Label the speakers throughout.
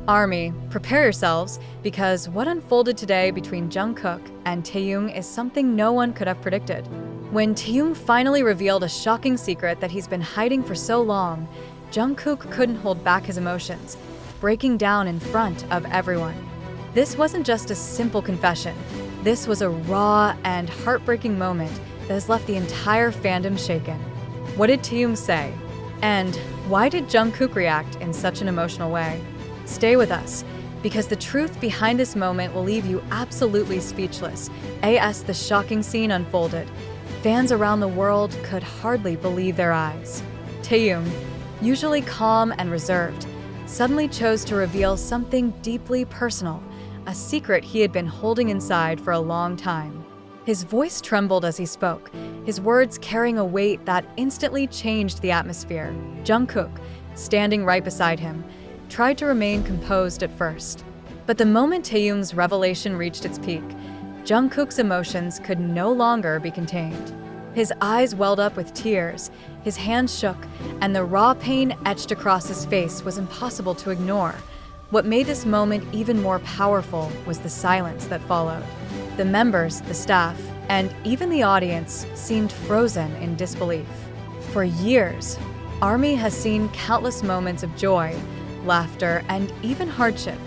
Speaker 1: Army, prepare yourselves, because what unfolded today between Jungkook and Taehyung is something no one could have predicted. When Taehyung finally revealed a shocking secret that he's been hiding for so long, Jungkook couldn't hold back his emotions, breaking down in front of everyone. This wasn't just a simple confession. This was a raw and heartbreaking moment that has left the entire fandom shaken. What did Taehyung say? And why did Jungkook react in such an emotional way? Stay with us, because the truth behind this moment will leave you absolutely speechless. As the shocking scene unfolded, fans around the world could hardly believe their eyes. Taehyung, usually calm and reserved, suddenly chose to reveal something deeply personal, a secret he had been holding inside for a long time. His voice trembled as he spoke, his words carrying a weight that instantly changed the atmosphere. Jungkook, standing right beside him, tried to remain composed at first. But the moment Taehyung's revelation reached its peak, Jungkook's emotions could no longer be contained. His eyes welled up with tears, his hands shook, and the raw pain etched across his face was impossible to ignore. What made this moment even more powerful was the silence that followed. The members, the staff, and even the audience seemed frozen in disbelief. For years, ARMY has seen countless moments of joy, laughter, and even hardship,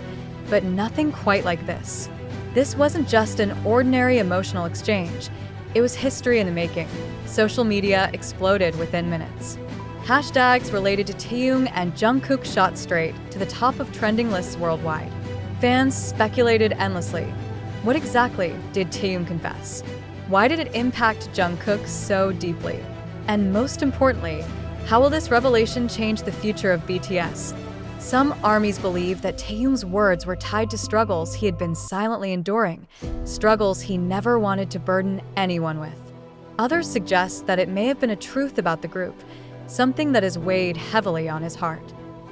Speaker 1: but nothing quite like this. This wasn't just an ordinary emotional exchange. It was history in the making. Social media exploded within minutes. Hashtags related to Taehyung and Jungkook shot straight to the top of trending lists worldwide. Fans speculated endlessly. What exactly did Taehyung confess? Why did it impact Jungkook so deeply? And most importantly, how will this revelation change the future of BTS? Some ARMYs believe that Taehyung's words were tied to struggles he had been silently enduring, struggles he never wanted to burden anyone with. Others suggest that it may have been a truth about the group, something that has weighed heavily on his heart.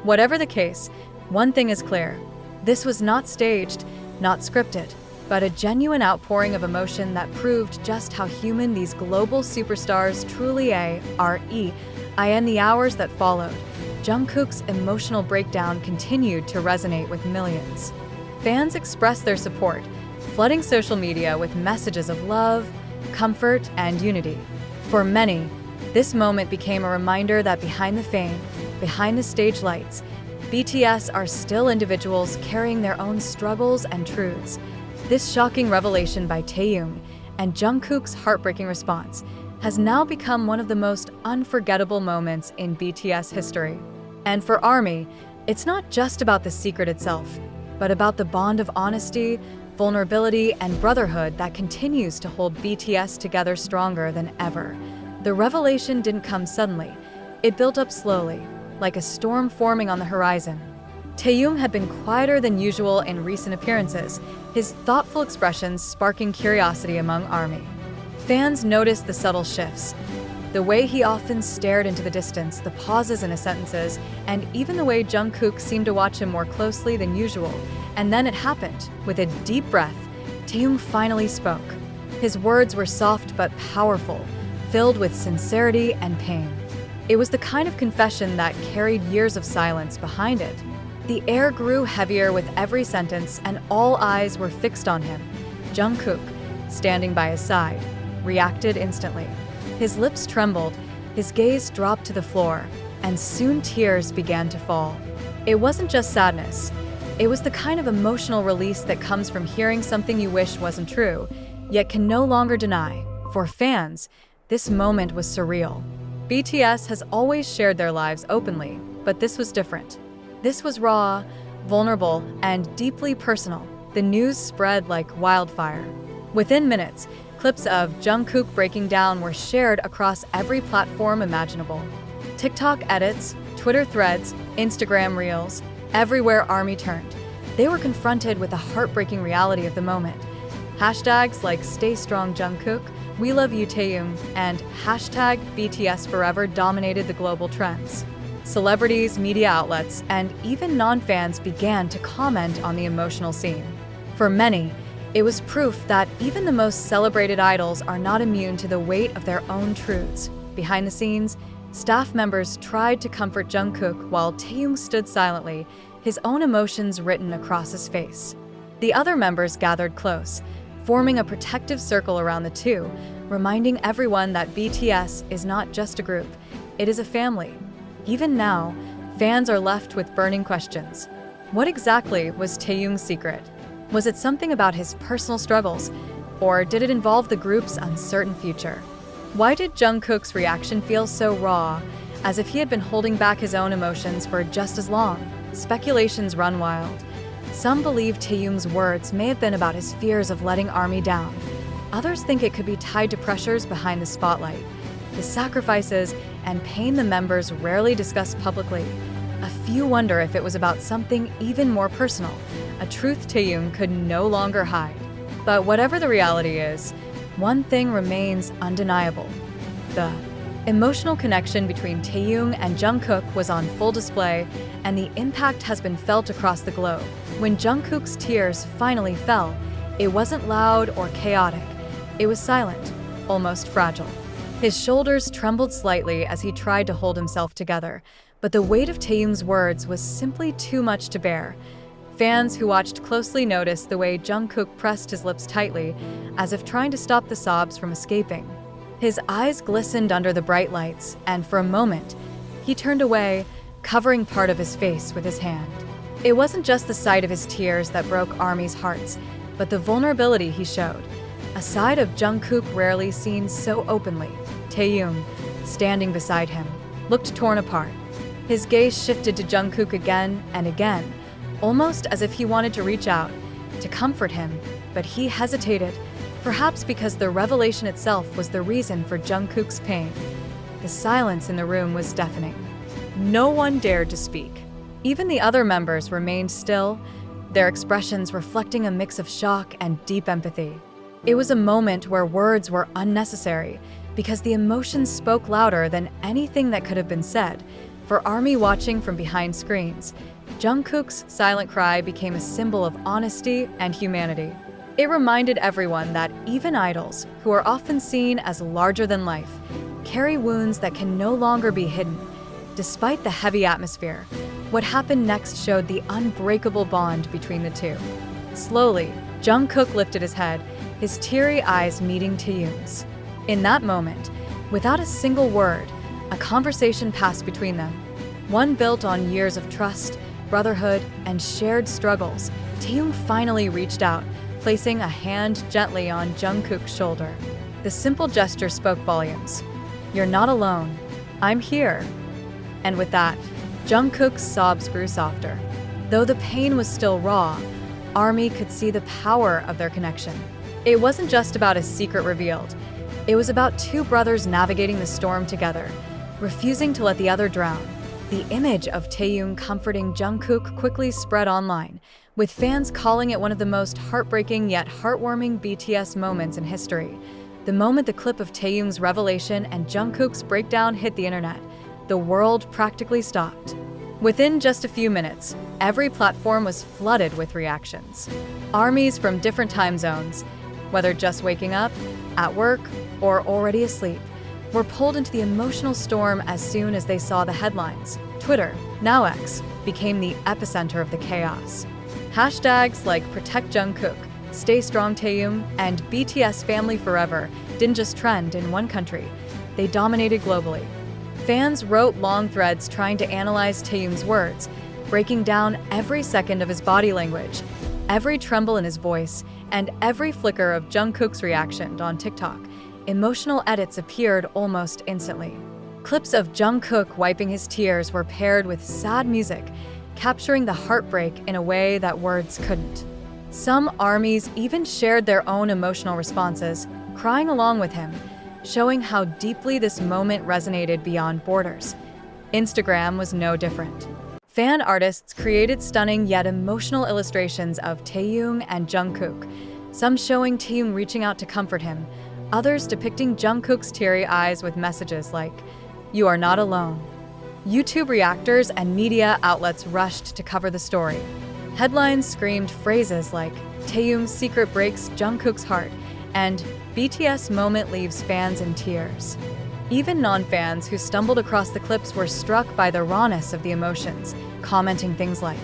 Speaker 1: Whatever the case, one thing is clear. This was not staged, not scripted, but a genuine outpouring of emotion that proved just how human these global superstars truly are. In the hours that followed, Jungkook's emotional breakdown continued to resonate with millions. Fans expressed their support, flooding social media with messages of love, comfort, and unity. For many, this moment became a reminder that behind the fame, behind the stage lights, BTS are still individuals carrying their own struggles and truths. This shocking revelation by Taehyung and Jungkook's heartbreaking response has now become one of the most unforgettable moments in BTS history. And for ARMY, it's not just about the secret itself, but about the bond of honesty, vulnerability, and brotherhood that continues to hold BTS together stronger than ever. The revelation didn't come suddenly. It built up slowly, like a storm forming on the horizon. Taehyung had been quieter than usual in recent appearances, his thoughtful expressions sparking curiosity among ARMY. Fans noticed the subtle shifts, the way he often stared into the distance, the pauses in his sentences, and even the way Jungkook seemed to watch him more closely than usual. And then it happened. With a deep breath, Taehyung finally spoke. His words were soft but powerful, filled with sincerity and pain. It was the kind of confession that carried years of silence behind it. The air grew heavier with every sentence, and all eyes were fixed on him. Jungkook, standing by his side, reacted instantly. His lips trembled, his gaze dropped to the floor, and soon tears began to fall. It wasn't just sadness. It was the kind of emotional release that comes from hearing something you wish wasn't true, yet can no longer deny. For fans, this moment was surreal. BTS has always shared their lives openly, but this was different. This was raw, vulnerable, and deeply personal. The news spread like wildfire. Within minutes, clips of Jungkook breaking down were shared across every platform imaginable. TikTok edits, Twitter threads, Instagram reels, everywhere ARMY turned, they were confronted with the heartbreaking reality of the moment. Hashtags like Stay Strong Jungkook, We Love You Taehyung, and hashtag BTS Forever dominated the global trends. Celebrities, media outlets, and even non-fans began to comment on the emotional scene. For many, it was proof that even the most celebrated idols are not immune to the weight of their own truths. Behind the scenes, Staff members tried to comfort Jungkook while Taehyung stood silently, his own emotions written across his face. The other members gathered close, forming a protective circle around the two, reminding everyone that BTS is not just a group, it is a family. Even now, fans are left with burning questions. What exactly was Taehyung's secret? Was it something about his personal struggles, or did it involve the group's uncertain future? Why did Jungkook's reaction feel so raw, as if he had been holding back his own emotions for just as long? Speculations run wild. Some believe Taehyung's words may have been about his fears of letting ARMY down. Others think it could be tied to pressures behind the spotlight, the sacrifices and pain the members rarely discuss publicly. A few wonder if it was about something even more personal, a truth Taehyung could no longer hide. But whatever the reality is, one thing remains undeniable. The emotional connection between Taehyung and Jungkook was on full display, and the impact has been felt across the globe. When Jungkook's tears finally fell, it wasn't loud or chaotic. It was silent, almost fragile. His shoulders trembled slightly as he tried to hold himself together, but the weight of Taehyung's words was simply too much to bear. Fans who watched closely noticed the way Jungkook pressed his lips tightly, as if trying to stop the sobs from escaping. His eyes glistened under the bright lights, and for a moment, he turned away, covering part of his face with his hand. It wasn't just the sight of his tears that broke ARMY's hearts, but the vulnerability he showed, a side of Jungkook rarely seen so openly. Taehyung, standing beside him, looked torn apart. His gaze shifted to Jungkook again and again, almost as if he wanted to reach out, to comfort him, but he hesitated, perhaps because the revelation itself was the reason for Jungkook's pain. The silence in the room was deafening. No one dared to speak. Even the other members remained still, their expressions reflecting a mix of shock and deep empathy. It was a moment where words were unnecessary, because the emotions spoke louder than anything that could have been said. For ARMY watching from behind screens, Jungkook's silent cry became a symbol of honesty and humanity. It reminded everyone that even idols, who are often seen as larger than life, carry wounds that can no longer be hidden. Despite the heavy atmosphere, what happened next showed the unbreakable bond between the two. Slowly, Jungkook lifted his head, his teary eyes meeting Taehyung's. In that moment, without a single word, a conversation passed between them. One built on years of trust, brotherhood, and shared struggles. Taehyung finally reached out, placing a hand gently on Jungkook's shoulder. The simple gesture spoke volumes. "You're not alone. I'm here." And with that, Jungkook's sobs grew softer. Though the pain was still raw, ARMY could see the power of their connection. It wasn't just about a secret revealed. It was about two brothers navigating the storm together, refusing to let the other drown. The image of Taehyung comforting Jungkook quickly spread online, with fans calling it one of the most heartbreaking yet heartwarming BTS moments in history. The moment the clip of Taehyung's revelation and Jungkook's breakdown hit the internet, the world practically stopped. Within just a few minutes, every platform was flooded with reactions. ARMYs from different time zones, whether just waking up, at work, or already asleep, were pulled into the emotional storm as soon as they saw the headlines. Twitter, now X, became the epicenter of the chaos. Hashtags like Protect Jungkook, Stay Strong Taehyung, and BTS Family Forever didn't just trend in one country, they dominated globally. Fans wrote long threads trying to analyze Taehyung's words, breaking down every second of his body language, every tremble in his voice, and every flicker of Jungkook's reaction on TikTok. Emotional edits appeared almost instantly. Clips of Jungkook wiping his tears were paired with sad music, capturing the heartbreak in a way that words couldn't. Some ARMYs even shared their own emotional responses, crying along with him, showing how deeply this moment resonated beyond borders. Instagram was no different. Fan artists created stunning yet emotional illustrations of Taehyung and Jungkook, some showing Taehyung reaching out to comfort him, others depicting Jungkook's teary eyes with messages like, "You are not alone." YouTube reactors and media outlets rushed to cover the story. Headlines screamed phrases like, "Taehyung's secret breaks Jungkook's heart," and "BTS moment leaves fans in tears." Even non-fans who stumbled across the clips were struck by the rawness of the emotions, commenting things like,